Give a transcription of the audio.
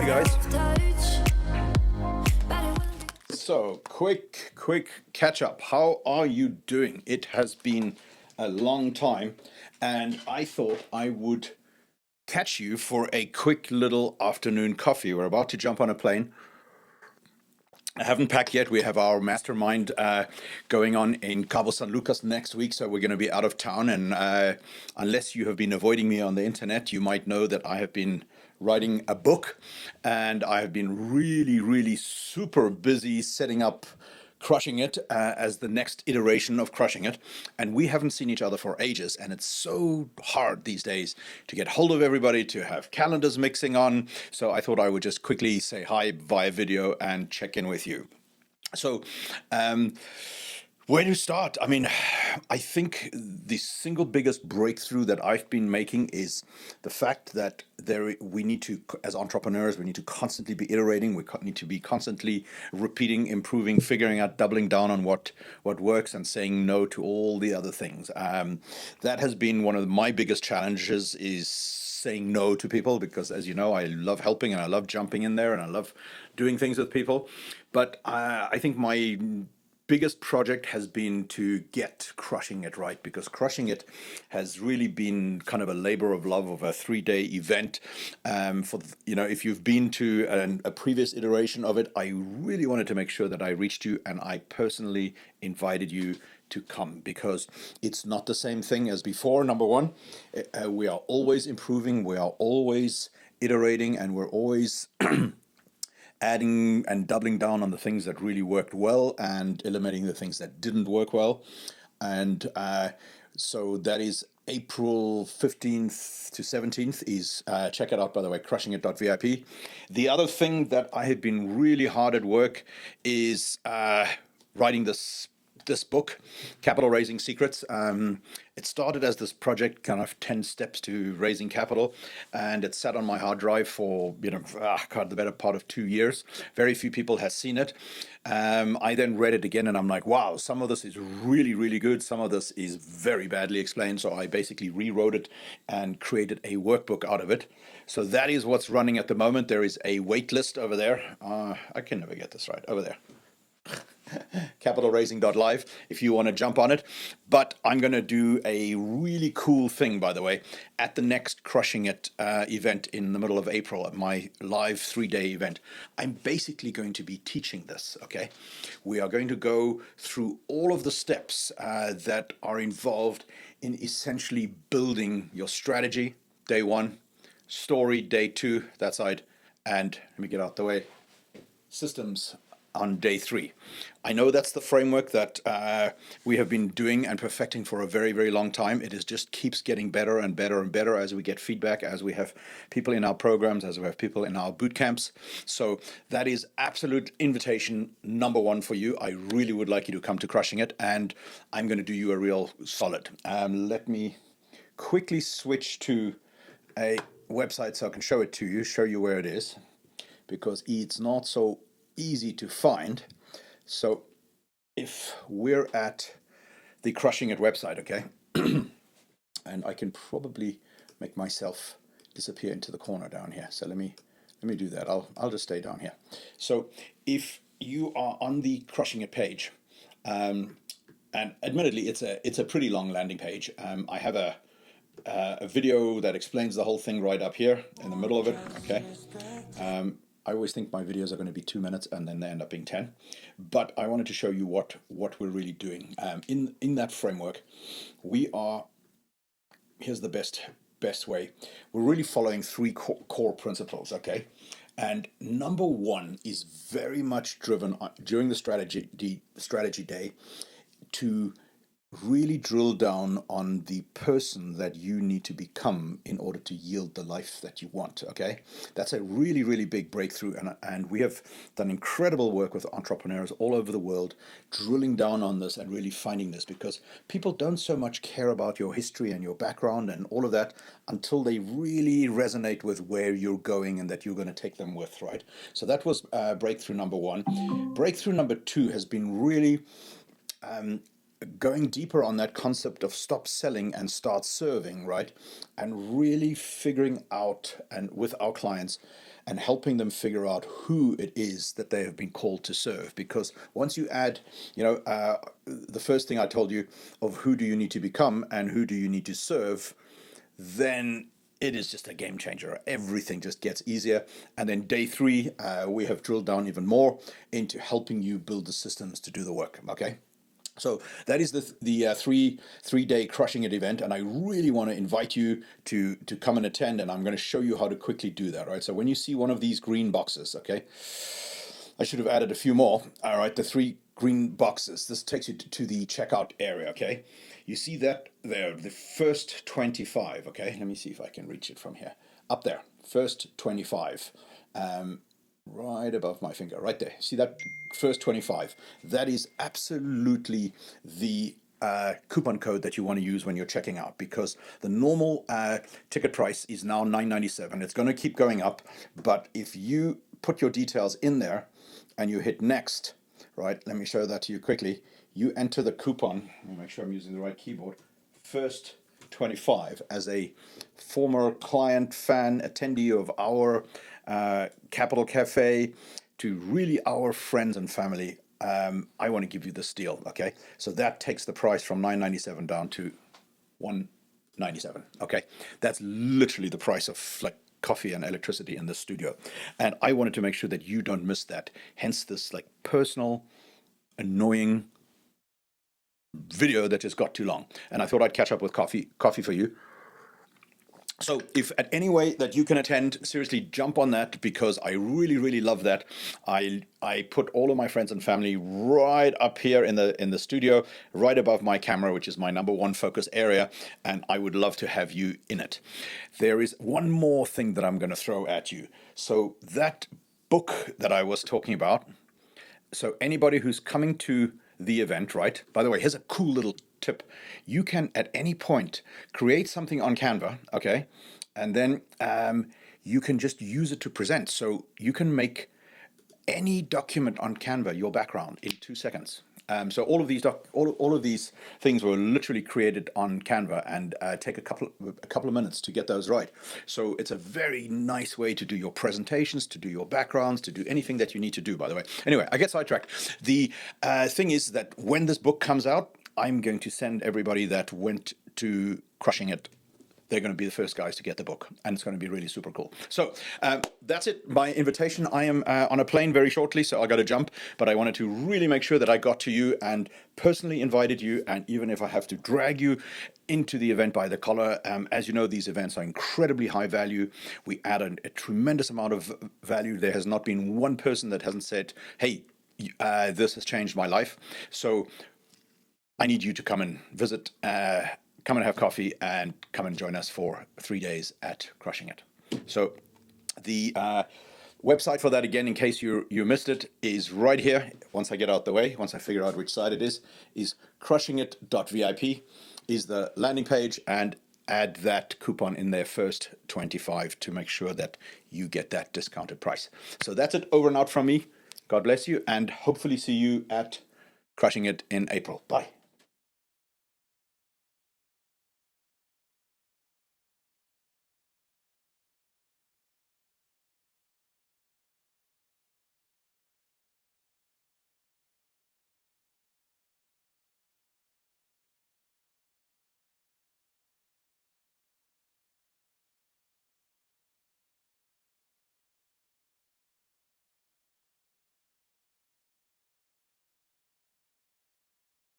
Hey guys. So quick catch up. How are you doing? It has been a long time, and I thought I would catch you for a quick little afternoon coffee. We're about to jump on a plane. I haven't packed yet. We have our mastermind going on in Cabo San Lucas next week, so we're going to be out of town. And unless you have been avoiding me on the internet, you might know that I have been writing a book, and I have been really super busy setting up Crushing It as the next iteration of Crushing It. And we haven't seen each other for ages, and it's so hard these days to get hold of everybody, to have calendars mixing on. So I thought I would just quickly say hi via video and check in with you. So, where to start? I mean, I think the single biggest breakthrough that I've been making is the fact that we need to, as entrepreneurs, we need to constantly be iterating. We need to be constantly repeating, improving, figuring out, doubling down on what works, and saying no to all the other things. That has been one of my biggest challenges, is saying no to people, because as you know, I love helping and I love jumping in there and I love doing things with people. But I think my biggest project has been to get Crushing It right, because Crushing It has really been kind of a labor of love of a 3-day event. If you've been to a previous iteration of it, I really wanted to make sure that I reached you, and I personally invited you to come, because it's not the same thing as before. Number one, we are always improving, we are always iterating, and we're always adding and doubling down on the things that really worked well and eliminating the things that didn't work well. And so that is April 15th to 17th. Is check it out, by the way, crushingit.vip. The other thing that I have been really hard at work is writing this book, Capital Raising Secrets. It started as this project, kind of 10 steps to raising capital, and it sat on my hard drive for the better part of 2 years. Very few people have seen it. I then read it again, and I'm like, wow, some of this is really good, some of this is very badly explained. So I basically rewrote it and created a workbook out of it. So that is what's running at the moment. There is a wait list over there. I can never get this right. Over there, capitalraising.live, if you want to jump on it. But I'm going to do a really cool thing, by the way, at the next Crushing It event in the middle of April, at my live 3-day event. I'm basically going to be teaching this, okay? We are going to go through all of the steps that are involved in essentially building your strategy, day 1, story, day 2, that side, and let me get out the way, systems on day 3. I know that's the framework that we have been doing and perfecting for a very long time. It is just keeps getting better and better as we get feedback, as we have people in our programs, as we have people in our boot camps. So that is absolute invitation number 1 for you. I really would like you to come to Crushing It, and I'm going to do you a real solid. Let me quickly switch to a website so I can show it to you, show you where it is, because it's not so easy to find. So if we're at the Crushing It website, okay, and I can probably make myself disappear into the corner down here. So let me do that. I'll just stay down here. So if you are on the Crushing It page, and admittedly it's a pretty long landing page. I have a video that explains the whole thing right up here in the middle of it. Okay. I always think my videos are going to be 2 minutes, and then they end up being 10. But I wanted to show you what we're really doing. In that framework, here's the best way. We're really following 3 core principles, okay? And number 1 is very much driven during the strategy day to really drill down on the person that you need to become in order to yield the life that you want, okay? That's a really big breakthrough, and we have done incredible work with entrepreneurs all over the world, drilling down on this and really finding this, because people don't so much care about your history and your background and all of that until they really resonate with where you're going and that you're going to take them with, right? So that was breakthrough number 1. Breakthrough number 2 has been really going deeper on that concept of stop selling and start serving, right? And really figuring out, and with our clients, and helping them figure out who it is that they have been called to serve. Because once you add, the first thing I told you of who do you need to become and who do you need to serve, then it is just a game changer. Everything just gets easier. And then day 3, we have drilled down even more into helping you build the systems to do the work. Okay. So that is the three-day Crushing It event, and I really want to invite you to come and attend, and I'm going to show you how to quickly do that, right? So when you see one of these green boxes, okay, I should have added a few more, all right, the 3 green boxes, this takes you to the checkout area, okay? You see that there, the first 25, okay? Let me see if I can reach it from here. Up there, first 25. Right above my finger, right there. See that first 25? That is absolutely the coupon code that you want to use when you're checking out, because the normal ticket price is now $9.97. It's going to keep going up, but if you put your details in there and you hit next, right? Let me show that to you quickly. You enter the coupon. Let me make sure I'm using the right keyboard. First 25 as a former client, fan, attendee of our Capital Cafe, to really our friends and family. I want to give you this deal, okay? So that takes the price from $9.97 down to $1.97, okay? That's literally the price of like coffee and electricity in the studio. And I wanted to make sure that you don't miss that. Hence this like personal, annoying video that just got too long. And I thought I'd catch up with coffee for you. So if at any way that you can attend, seriously jump on that, because I really, really love that. I put all of my friends and family right up here in the studio, right above my camera, which is my number 1 focus area, and I would love to have you in it. There is one more thing that I'm going to throw at you. So that book that I was talking about, so anybody who's coming to the event, right? By the way, here's a cool little tip. You can at any point create something on Canva, okay? And then you can just use it to present. So you can make any document on Canva your background in 2 seconds. So all of these things were literally created on Canva, and take a couple of minutes to get those right. So it's a very nice way to do your presentations, to do your backgrounds, to do anything that you need to do, by the way. Anyway, I get sidetracked. The thing is that when this book comes out, I'm going to send everybody that went to Crushing It, they're going to be the first guys to get the book, and it's going to be really super cool. So that's it, my invitation. I am on a plane very shortly, so I got to jump, but I wanted to really make sure that I got to you and personally invited you, and even if I have to drag you into the event by the collar, as you know, these events are incredibly high value. We add a tremendous amount of value. There has not been one person that hasn't said, hey, this has changed my life. So I need you to come and visit, come and have coffee, and come and join us for 3 days at Crushing It. So the website for that, again, in case you missed it, is right here. Once I get out the way, once I figure out which side it is crushingit.vip is the landing page, and add that coupon in there, first 25, to make sure that you get that discounted price. So that's it, over and out from me. God bless you, and hopefully see you at Crushing It in April. Bye.